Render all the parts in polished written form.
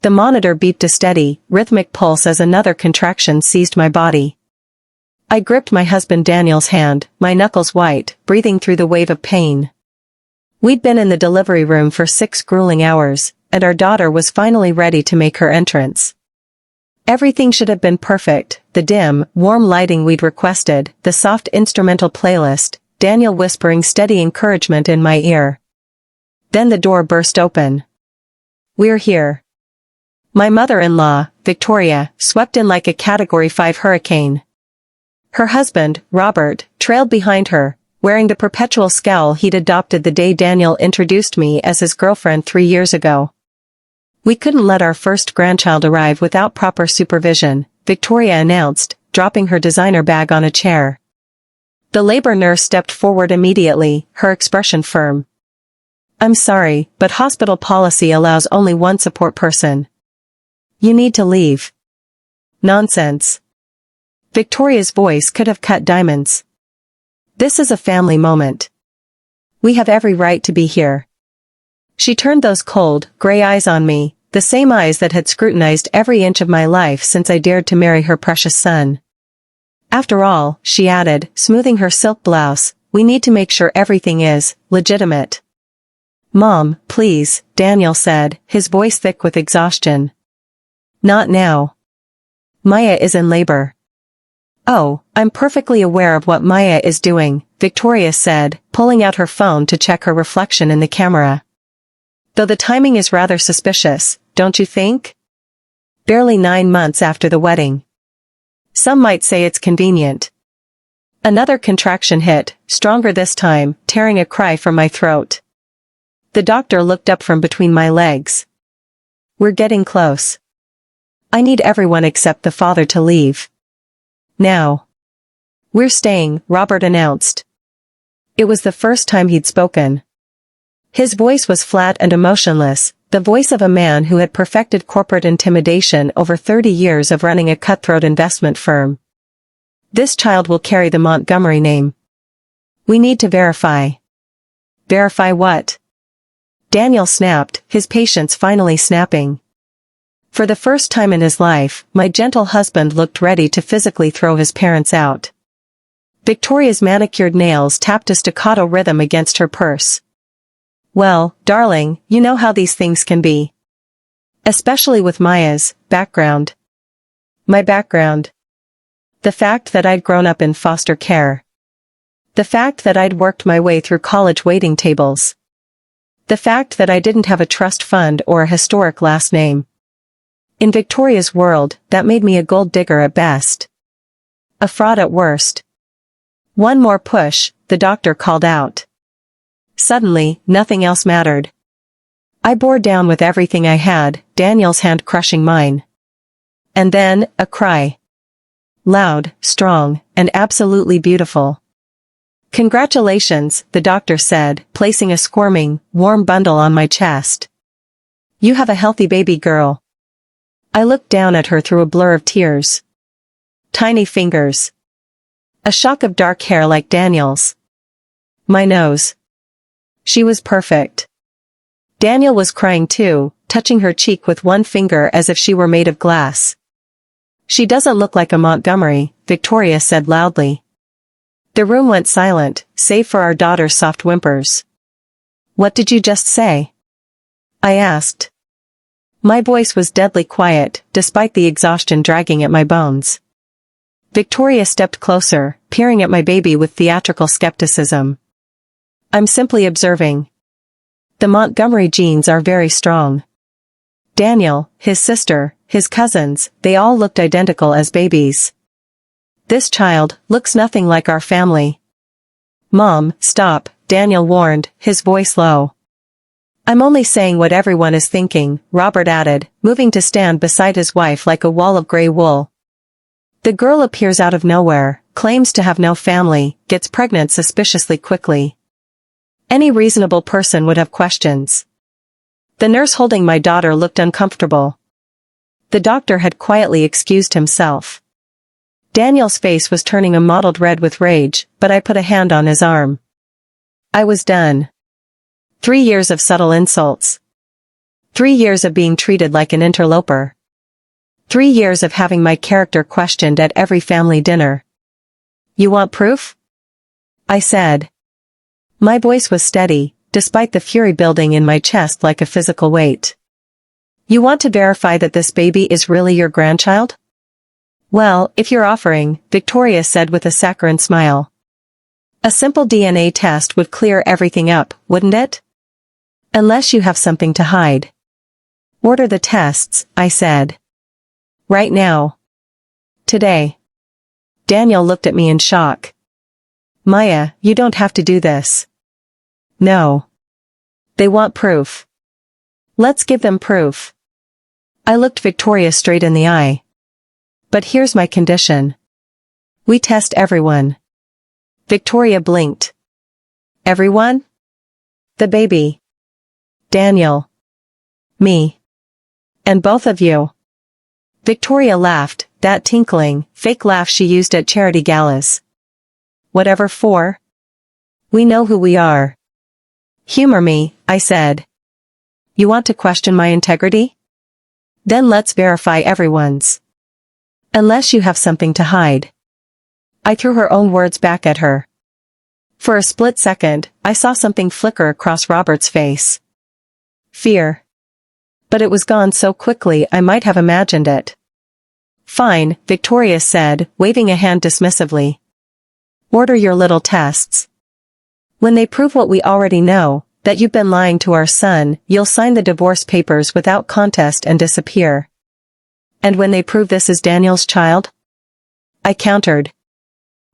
The monitor beeped a steady, rhythmic pulse as another contraction seized my body. I gripped my husband Daniel's hand, my knuckles white, breathing through the wave of pain. We'd been in the delivery room for 6 grueling hours, and our daughter was finally ready to make her entrance. Everything should have been perfect, the dim, warm lighting we'd requested, the soft instrumental playlist, Daniel whispering steady encouragement in my ear. Then the door burst open. "We're here." My mother-in-law, Victoria, swept in like a Category 5 hurricane. Her husband, Robert, trailed behind her, wearing the perpetual scowl he'd adopted the day Daniel introduced me as his girlfriend 3 years ago. "We couldn't let our first grandchild arrive without proper supervision," Victoria announced, dropping her designer bag on a chair. The labor nurse stepped forward immediately, her expression firm. "I'm sorry, but hospital policy allows only one support person. You need to leave." "Nonsense." Victoria's voice could have cut diamonds. "This is a family moment. We have every right to be here." She turned those cold, gray eyes on me, the same eyes that had scrutinized every inch of my life since I dared to marry her precious son. "After all," she added, smoothing her silk blouse, "we need to make sure everything is legitimate." "Mom, please," Daniel said, his voice thick with exhaustion. "Not now. Maya is in labor." "Oh, I'm perfectly aware of what Maya is doing," Victoria said, pulling out her phone to check her reflection in the camera. "Though the timing is rather suspicious, don't you think? Barely 9 months after the wedding. Some might say it's convenient." Another contraction hit, stronger this time, tearing a cry from my throat. The doctor looked up from between my legs. "We're getting close. I need everyone except the father to leave. Now." "We're staying," Robert announced. It was the first time he'd spoken. His voice was flat and emotionless, the voice of a man who had perfected corporate intimidation over 30 years of running a cutthroat investment firm. "This child will carry the Montgomery name. We need to verify." "Verify what?" Daniel snapped, his patience finally snapping. For the first time in his life, my gentle husband looked ready to physically throw his parents out. Victoria's manicured nails tapped a staccato rhythm against her purse. "Well, darling, you know how these things can be. Especially with Maya's background." "My background?" "The fact that I'd grown up in foster care. The fact that I'd worked my way through college waiting tables. The fact that I didn't have a trust fund or a historic last name. In Victoria's world, that made me a gold digger at best. A fraud at worst." "One more push," the doctor called out. Suddenly, nothing else mattered. I bore down with everything I had, Daniel's hand crushing mine. And then, a cry. Loud, strong, and absolutely beautiful. "Congratulations," the doctor said, placing a squirming, warm bundle on my chest. "You have a healthy baby girl." I looked down at her through a blur of tears. Tiny fingers. A shock of dark hair like Daniel's. My nose. She was perfect. Daniel was crying too, touching her cheek with one finger as if she were made of glass. "She doesn't look like a Montgomery," Victoria said loudly. The room went silent, save for our daughter's soft whimpers. "What did you just say?" I asked. My voice was deadly quiet, despite the exhaustion dragging at my bones. Victoria stepped closer, peering at my baby with theatrical skepticism. "I'm simply observing. The Montgomery genes are very strong. Daniel, his sister, his cousins, they all looked identical as babies. This child looks nothing like our family." "Mom, stop," Daniel warned, his voice low. "I'm only saying what everyone is thinking," Robert added, moving to stand beside his wife like a wall of gray wool. "The girl appears out of nowhere, claims to have no family, gets pregnant suspiciously quickly. Any reasonable person would have questions." The nurse holding my daughter looked uncomfortable. The doctor had quietly excused himself. Daniel's face was turning a mottled red with rage, but I put a hand on his arm. I was done. 3 years of subtle insults. 3 years of being treated like an interloper. 3 years of having my character questioned at every family dinner. You want proof? I said. My voice was steady, despite the fury building in my chest like a physical weight. You want to verify that this baby is really your grandchild? Well, if you're offering, Victoria said with a saccharine smile. A simple DNA test would clear everything up, wouldn't it? Unless you have something to hide. Order the tests, I said. Right now. Today. Daniel looked at me in shock. Maya, you don't have to do this. No. They want proof. Let's give them proof. I looked Victoria straight in the eye. But here's my condition. We test everyone. Victoria blinked. Everyone? The baby. Daniel. Me. And both of you. Victoria laughed, that tinkling, fake laugh she used at charity galas. Whatever for? We know who we are. Humor me, I said. You want to question my integrity? Then let's verify everyone's. Unless you have something to hide. I threw her own words back at her. For a split second, I saw something flicker across Robert's face. Fear. But it was gone so quickly I might have imagined it. Fine, Victoria said, waving a hand dismissively. Order your little tests. When they prove what we already know, that you've been lying to our son, you'll sign the divorce papers without contest and disappear. And when they prove this is Daniel's child? I countered.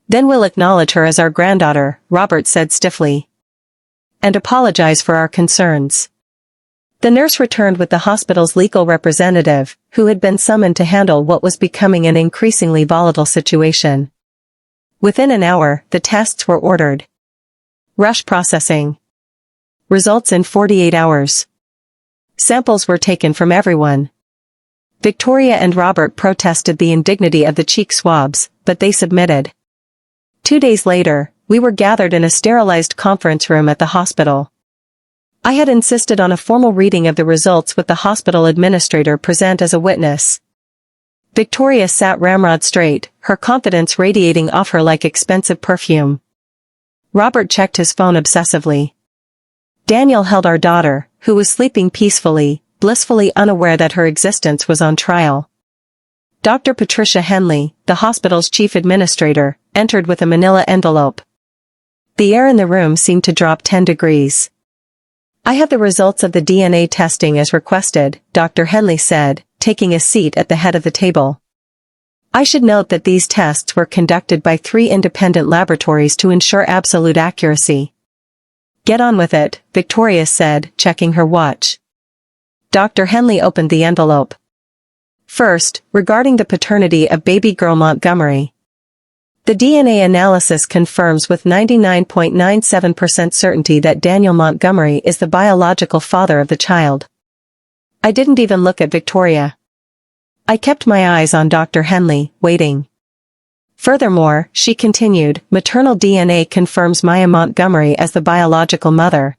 Then we'll acknowledge her as our granddaughter, Robert said stiffly. And apologize for our concerns. The nurse returned with the hospital's legal representative, who had been summoned to handle what was becoming an increasingly volatile situation. Within an hour, the tests were ordered. Rush processing. Results in 48 hours. Samples were taken from everyone. Victoria and Robert protested the indignity of the cheek swabs, but they submitted. 2 days later, we were gathered in a sterilized conference room at the hospital. I had insisted on a formal reading of the results with the hospital administrator present as a witness. Victoria sat ramrod straight, her confidence radiating off her like expensive perfume. Robert checked his phone obsessively. Daniel held our daughter, who was sleeping peacefully, blissfully unaware that her existence was on trial. Dr. Patricia Henley, the hospital's chief administrator, entered with a manila envelope. The air in the room seemed to drop 10 degrees. I have the results of the DNA testing as requested, Dr. Henley said, taking a seat at the head of the table. I should note that these tests were conducted by 3 independent laboratories to ensure absolute accuracy. Get on with it, Victoria said, checking her watch. Dr. Henley opened the envelope. First, regarding the paternity of baby girl Montgomery. The DNA analysis confirms with 99.97% certainty that Daniel Montgomery is the biological father of the child. I didn't even look at Victoria. I kept my eyes on Dr. Henley, waiting. Furthermore, she continued, maternal DNA confirms Maya Montgomery as the biological mother.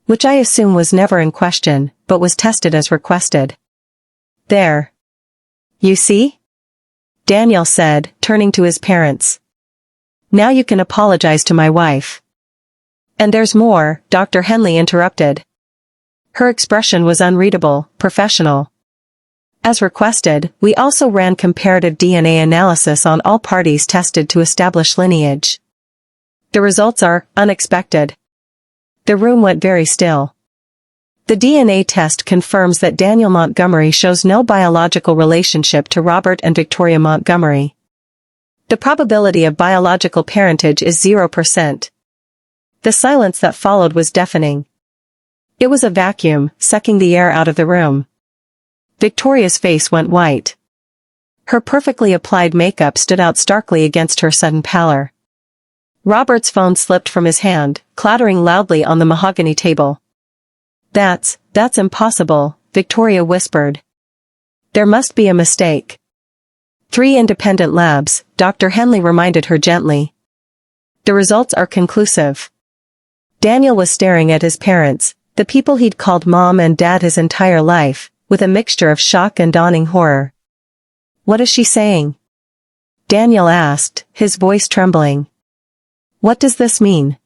Which I assume was never in question, but was tested as requested. There. You see? Daniel said, turning to his parents. Now you can apologize to my wife. And there's more, Dr. Henley interrupted. Her expression was unreadable, professional. As requested, we also ran comparative DNA analysis on all parties tested to establish lineage. The results are unexpected. The room went very still. The DNA test confirms that Daniel Montgomery shows no biological relationship to Robert and Victoria Montgomery. The probability of biological parentage is 0%. The silence that followed was deafening. It was a vacuum, sucking the air out of the room. Victoria's face went white. Her perfectly applied makeup stood out starkly against her sudden pallor. Robert's phone slipped from his hand, clattering loudly on the mahogany table. That's impossible, Victoria whispered. There must be a mistake. 3 independent labs, Dr. Henley reminded her gently. The results are conclusive. Daniel was staring at his parents, The people he'd called mom and dad his entire life, with a mixture of shock and dawning horror. "What is she saying?" Daniel asked, his voice trembling. "What does this mean?"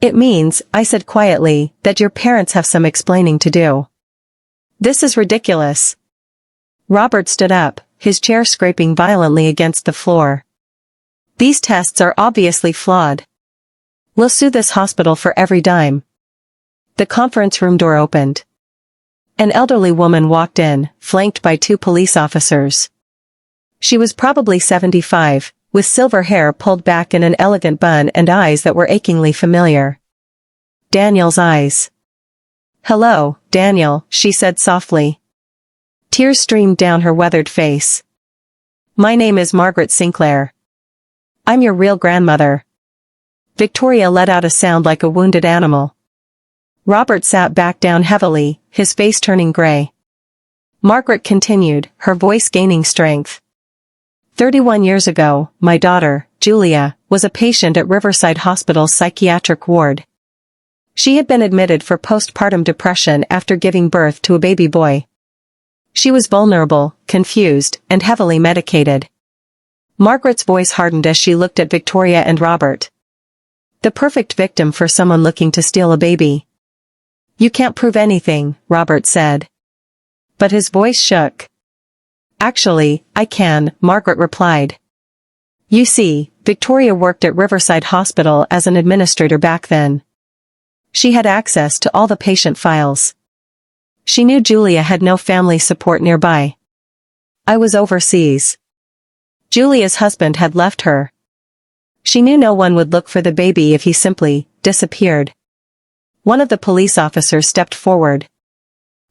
"It means," I said quietly, "that your parents have some explaining to do." "This is ridiculous." Robert stood up, his chair scraping violently against the floor. "These tests are obviously flawed. We'll sue this hospital for every dime." The conference room door opened. An elderly woman walked in, flanked by 2 police officers. She was probably 75, with silver hair pulled back in an elegant bun and eyes that were achingly familiar. Daniel's eyes. "Hello, Daniel," she said softly. Tears streamed down her weathered face. "My name is Margaret Sinclair. I'm your real grandmother." Victoria let out a sound like a wounded animal. Robert sat back down heavily, his face turning gray. Margaret continued, her voice gaining strength. 31 years ago, my daughter, Julia, was a patient at Riverside Hospital's psychiatric ward. She had been admitted for postpartum depression after giving birth to a baby boy. She was vulnerable, confused, and heavily medicated. Margaret's voice hardened as she looked at Victoria and Robert. The perfect victim for someone looking to steal a baby. "You can't prove anything," Robert said. But his voice shook. "Actually, I can," Margaret replied. "You see, Victoria worked at Riverside Hospital as an administrator back then. She had access to all the patient files. She knew Julia had no family support nearby. I was overseas. Julia's husband had left her. She knew no one would look for the baby if he simply disappeared." One of the police officers stepped forward.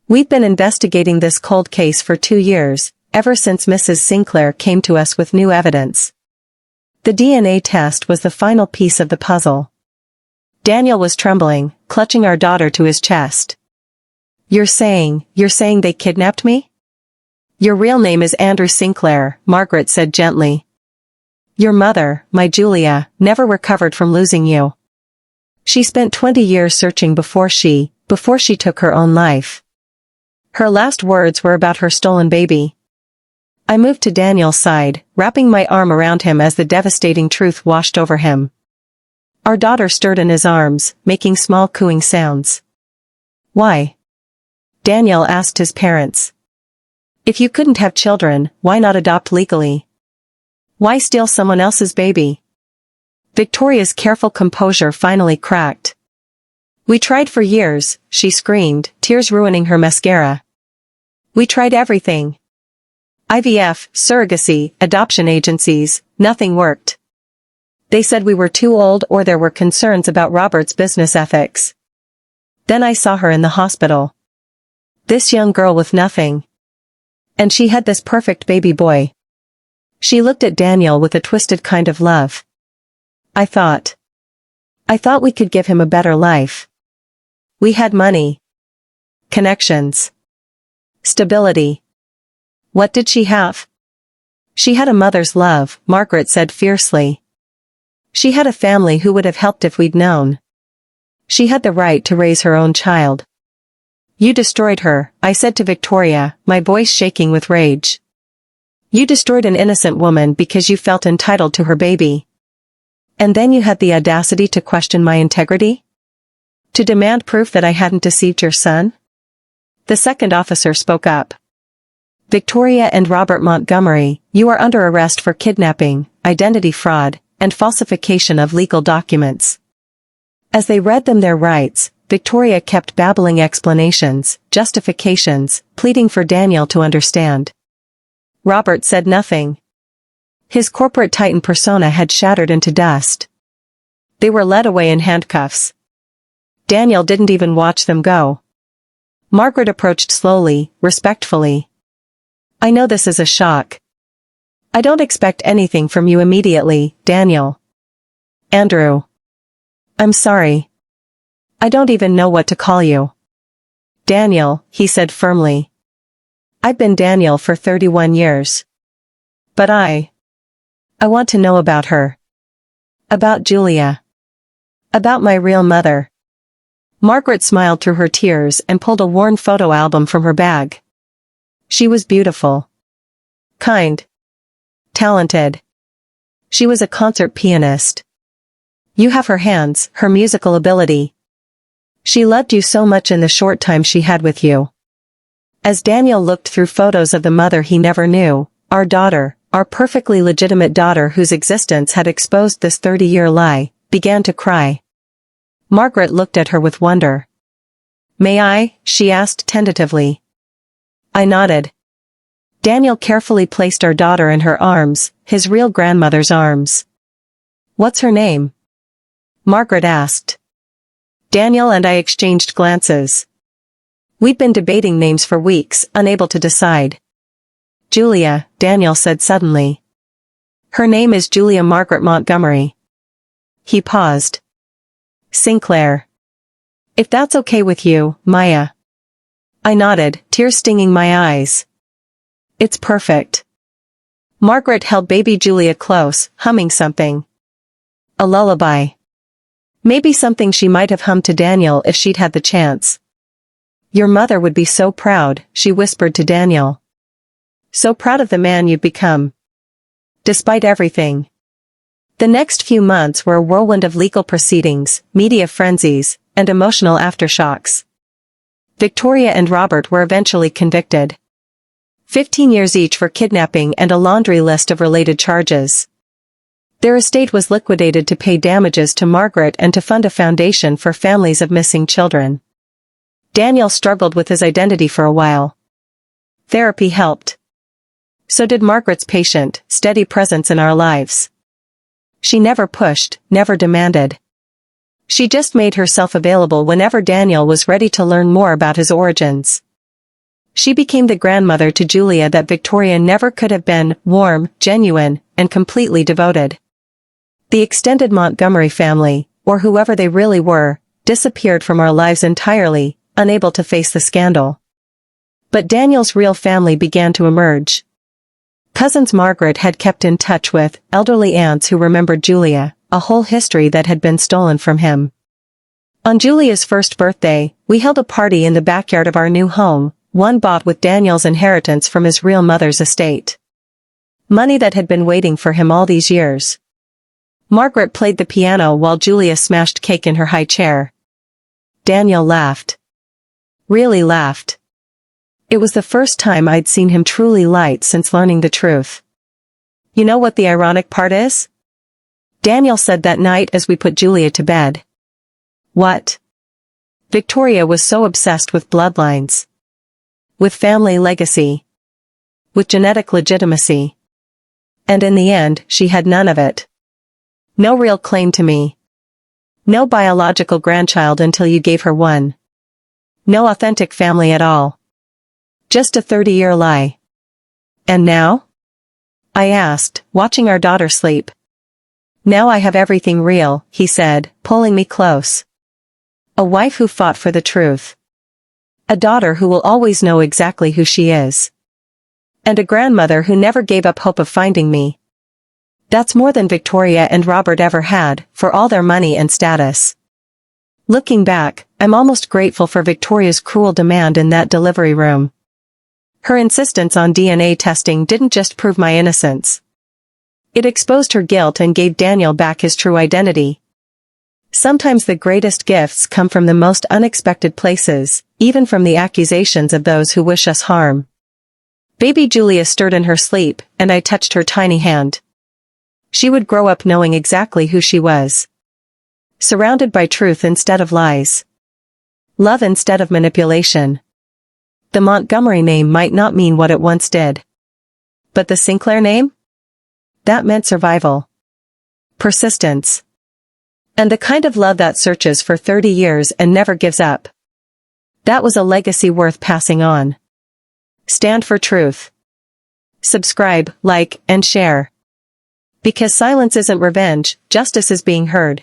"We've been investigating this cold case for 2 years, ever since Mrs. Sinclair came to us with new evidence. The DNA test was the final piece of the puzzle." Daniel was trembling, clutching our daughter to his chest. You're saying they kidnapped me?" "Your real name is Andrew Sinclair," Margaret said gently. "Your mother, my Julia, never recovered from losing you. She spent 20 years searching before she took her own life. Her last words were about her stolen baby." I moved to Daniel's side, wrapping my arm around him as the devastating truth washed over him. Our daughter stirred in his arms, making small cooing sounds. "Why?" Daniel asked his parents. "If you couldn't have children, why not adopt legally? Why steal someone else's baby?" Victoria's careful composure finally cracked. "We tried for years," she screamed, tears ruining her mascara. "We tried everything. IVF, surrogacy, adoption agencies, nothing worked. They said we were too old or there were concerns about Robert's business ethics. Then I saw her in the hospital. This young girl with nothing. And she had this perfect baby boy." She looked at Daniel with a twisted kind of love. I thought we could give him a better life. We had money. Connections. Stability. What did she have? She had a mother's love, Margaret said fiercely. She had a family who would have helped if we'd known. She had the right to raise her own child. You destroyed her, I said to Victoria, my voice shaking with rage. You destroyed an innocent woman because you felt entitled to her baby. And then you had the audacity to question my integrity? To demand proof that I hadn't deceived your son? The second officer spoke up. Victoria and Robert Montgomery, you are under arrest for kidnapping, identity fraud, and falsification of legal documents. As they read them their rights, Victoria kept babbling explanations, justifications, pleading for Daniel to understand. Robert said nothing. His corporate titan persona had shattered into dust. They were led away in handcuffs. Daniel didn't even watch them go. Margaret approached slowly, respectfully. I know this is a shock. I don't expect anything from you immediately, Daniel. Andrew. I'm sorry. I don't even know what to call you. Daniel, he said firmly. I've been Daniel for 31 years. But I want to know about her. About Julia. About my real mother. Margaret smiled through her tears and pulled a worn photo album from her bag. She was beautiful. Kind. Talented. She was a concert pianist. You have her hands, her musical ability. She loved you so much in the short time she had with you. As Daniel looked through photos of the mother he never knew, our daughter, our perfectly legitimate daughter whose existence had exposed this 30-year lie, began to cry. Margaret looked at her with wonder. "May I?" she asked tentatively. I nodded. Daniel carefully placed our daughter in her arms, his real grandmother's arms. "What's her name?" Margaret asked. Daniel and I exchanged glances. We'd been debating names for weeks, unable to decide. "Julia," Daniel said suddenly. "Her name is Julia Margaret Montgomery." He paused. "Sinclair. If that's okay with you, Maya." I nodded, tears stinging my eyes. "It's perfect." Margaret held baby Julia close, humming something. A lullaby. Maybe something she might have hummed to Daniel if she'd had the chance. "Your mother would be so proud," she whispered to Daniel. "So proud of the man you've become. Despite everything." The next few months were a whirlwind of legal proceedings, media frenzies, and emotional aftershocks. Victoria and Robert were eventually convicted. 15 years each for kidnapping and a laundry list of related charges. Their estate was liquidated to pay damages to Margaret and to fund a foundation for families of missing children. Daniel struggled with his identity for a while. Therapy helped. So did Margaret's patient, steady presence in our lives. She never pushed, never demanded. She just made herself available whenever Daniel was ready to learn more about his origins. She became the grandmother to Julia that Victoria never could have been, warm, genuine, and completely devoted. The extended Montgomery family, or whoever they really were, disappeared from our lives entirely, unable to face the scandal. But Daniel's real family began to emerge. Cousins Margaret had kept in touch with, elderly aunts who remembered Julia, a whole history that had been stolen from him. On Julia's first birthday, we held a party in the backyard of our new home, one bought with Daniel's inheritance from his real mother's estate. Money that had been waiting for him all these years. Margaret played the piano while Julia smashed cake in her high chair. Daniel laughed. Really laughed. It was the first time I'd seen him truly light since learning the truth. "You know what the ironic part is?" Daniel said that night as we put Julia to bed. "What?" Victoria was so obsessed with bloodlines. With family legacy. With genetic legitimacy. And in the end, she had none of it. No real claim to me. No biological grandchild until you gave her one. No authentic family at all. Just a 30-year lie. "And now?" I asked, watching our daughter sleep. "Now I have everything real," he said, pulling me close. "A wife who fought for the truth. A daughter who will always know exactly who she is. And a grandmother who never gave up hope of finding me. That's more than Victoria and Robert ever had, for all their money and status." Looking back, I'm almost grateful for Victoria's cruel demand in that delivery room. Her insistence on DNA testing didn't just prove my innocence. It exposed her guilt and gave Daniel back his true identity. Sometimes the greatest gifts come from the most unexpected places, even from the accusations of those who wish us harm. Baby Julia stirred in her sleep, and I touched her tiny hand. She would grow up knowing exactly who she was. Surrounded by truth instead of lies. Love instead of manipulation. The Montgomery name might not mean what it once did. But the Sinclair name? That meant survival. Persistence. And the kind of love that searches for 30 years and never gives up. That was a legacy worth passing on. Stand for truth. Subscribe, like, and share. Because silence isn't revenge, justice is being heard.